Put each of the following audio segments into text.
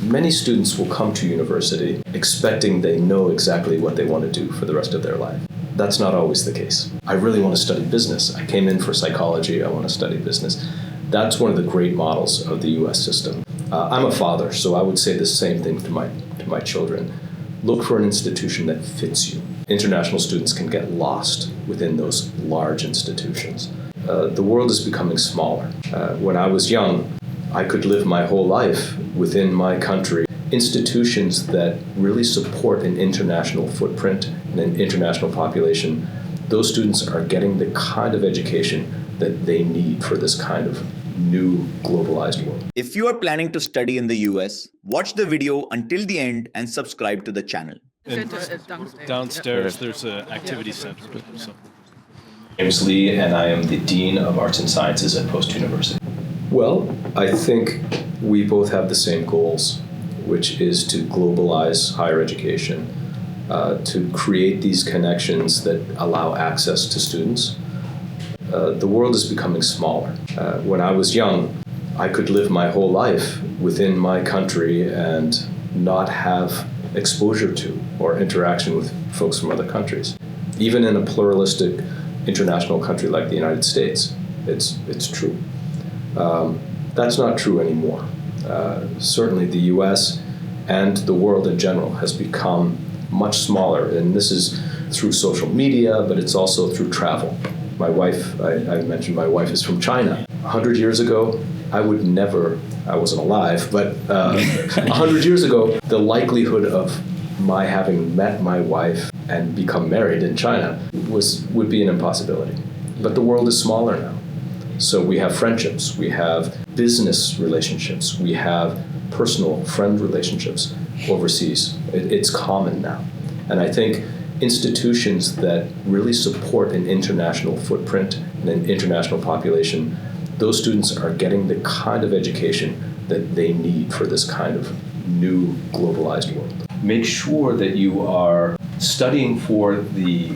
Many students will come to university expecting they know exactly what they want to do for the rest of their life. That's not always the case. I really want to study business. I came in for psychology. I want to study business. That's one of the great models of the U.S. system. I'm a father, so I would say the same thing to my children. Look for an institution that fits you. International students can get lost within those large institutions. The world is becoming smaller. When I was young, I could live my whole life within my country. Institutions that really support an international footprint and an international population, those students are getting the kind of education that they need for this kind of new globalized world. If you are planning to study in the US, watch the video until the end and subscribe to the channel. And downstairs, there's an activity center. So. James Lee, and I am the Dean of Arts and Sciences at Post University. Well, I think we both have the same goals, which is to globalize higher education, to create these connections that allow access to students. The world is becoming smaller. When I was young, I could live my whole life within my country and not have exposure to or interaction with folks from other countries. Even in a pluralistic international country like the United States, it's true. That's not true anymore. Certainly the US and the world in general has become much smaller, and this is through social media, but it's also through travel. My wife, I mentioned my wife is from China. 100 years ago, I wasn't alive, but 100 years ago, the likelihood of my having met my wife and become married in China would be an impossibility. But the world is smaller now. So we have friendships, we have business relationships, we have personal friend relationships overseas. It's common now. And I think institutions that really support an international footprint and an international population, those students are getting the kind of education that they need for this kind of new globalized world. Make sure that you are studying for the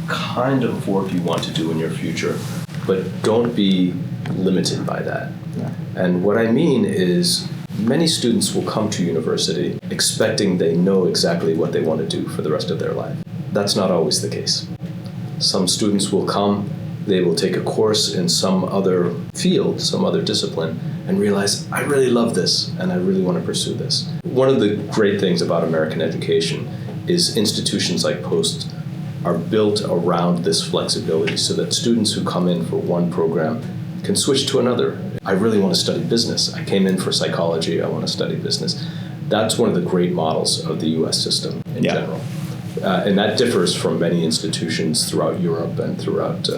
kind of work you want to do in your future, but don't be limited by that. Yeah. And what I mean is, many students will come to university expecting they know exactly what they want to do for the rest of their life. That's not always the case. Some students will come, they will take a course in some other field, some other discipline, and realize, I really love this, and I really want to pursue this. One of the great things about American education is institutions like Post are built around this flexibility so that students who come in for one program can switch to another. I really want to study business. I came in for psychology. I want to study business. That's one of the great models of the U.S. system in general. And that differs from many institutions throughout Europe and throughout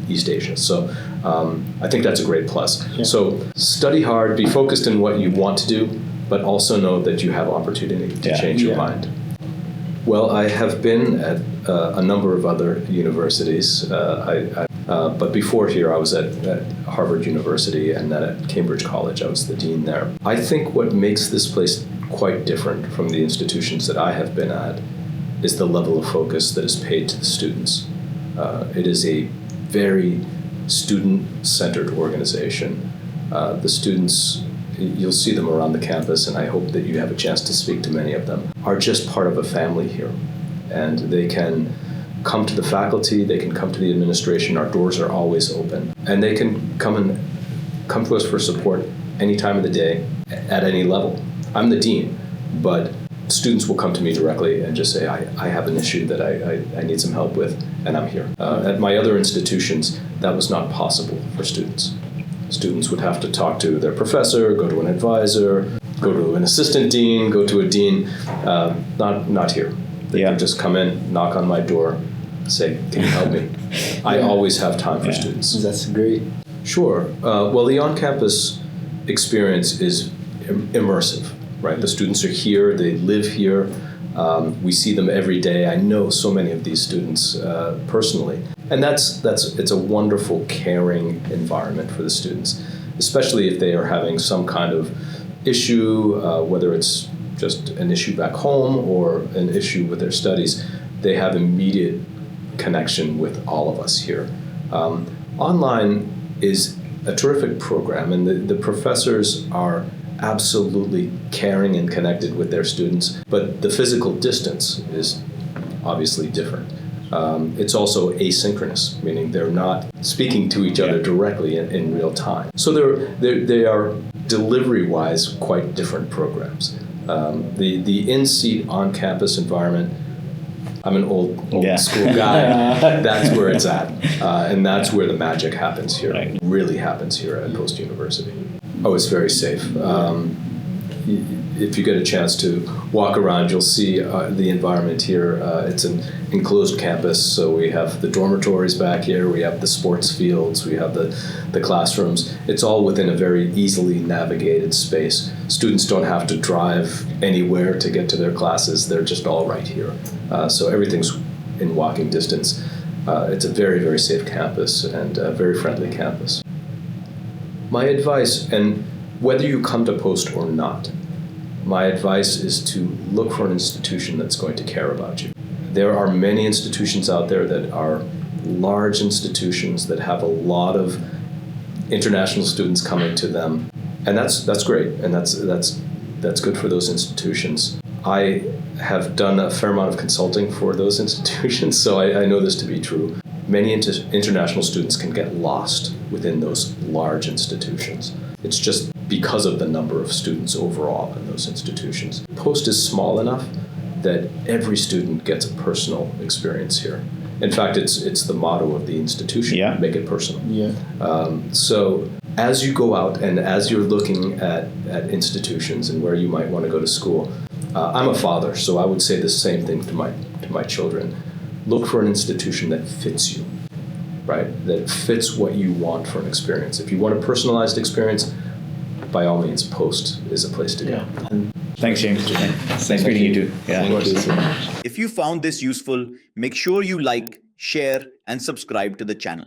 East Asia. So I think that's a great plus. Yeah. So study hard, be focused in what you want to do, but also know that you have opportunity to change your mind. Well, I have been at a number of other universities. But before here, I was at Harvard University, and then at Cambridge College, I was the dean there. I think what makes this place quite different from the institutions that I have been at is the level of focus that is paid to the students. It is a very student-centered organization. The students, you'll see them around the campus, and I hope that you have a chance to speak to many of them, are just part of a family here. And they can come to the faculty, they can come to the administration, our doors are always open. And they can come to us for support any time of the day, at any level. I'm the dean, but students will come to me directly and just say, I have an issue that I need some help with, and I'm here. At my other institutions, that was not possible for students. Students would have to talk to their professor, go to an advisor, go to an assistant dean, go to a dean. Not here. They can just come in, knock on my door, say, can you help me? I always have time for students. That's great. Sure. Well, the on-campus experience is immersive, right? The students are here, they live here. We see them every day. I know so many of these students personally. And it's a wonderful, caring environment for the students, especially if they are having some kind of issue, whether it's just an issue back home or an issue with their studies. They have immediate connection with all of us here. Online is a terrific program, and the professors are absolutely caring and connected with their students, but the physical distance is obviously different. It's also asynchronous, meaning they're not speaking to each other directly in real time. So they are delivery-wise quite different programs. The in-seat on-campus environment, I'm an old school guy. That's where it's at, and that's where the magic happens here. Right. Really happens here at Post University. Oh, it's very safe. If you get a chance to walk around, you'll see the environment here. It's an enclosed campus, so we have the dormitories back here, we have the sports fields, we have the classrooms. It's all within a very easily navigated space. Students don't have to drive anywhere to get to their classes. They're just all right here. So everything's in walking distance. It's a very, very safe campus and a very friendly campus. My advice, and whether you come to Post or not, my advice is to look for an institution that's going to care about you. There are many institutions out there that are large institutions that have a lot of international students coming to them, and that's great, and that's good for those institutions. I have done a fair amount of consulting for those institutions, so I know this to be true. Many international students can get lost within those large institutions. It's just because of the number of students overall in those institutions. Post is small enough that every student gets a personal experience here. In fact, it's the motto of the institution, make it personal. So as you go out and as you're looking at institutions and where you might want to go to school, I'm a father, so I would say the same thing to my children. Look for an institution that fits you, right? That fits what you want for an experience. If you want a personalized experience, by all means, Post is a place to go. Thanks, James. Nice meeting you too. Thank you so much. If you found this useful, make sure you like, share, and subscribe to the channel.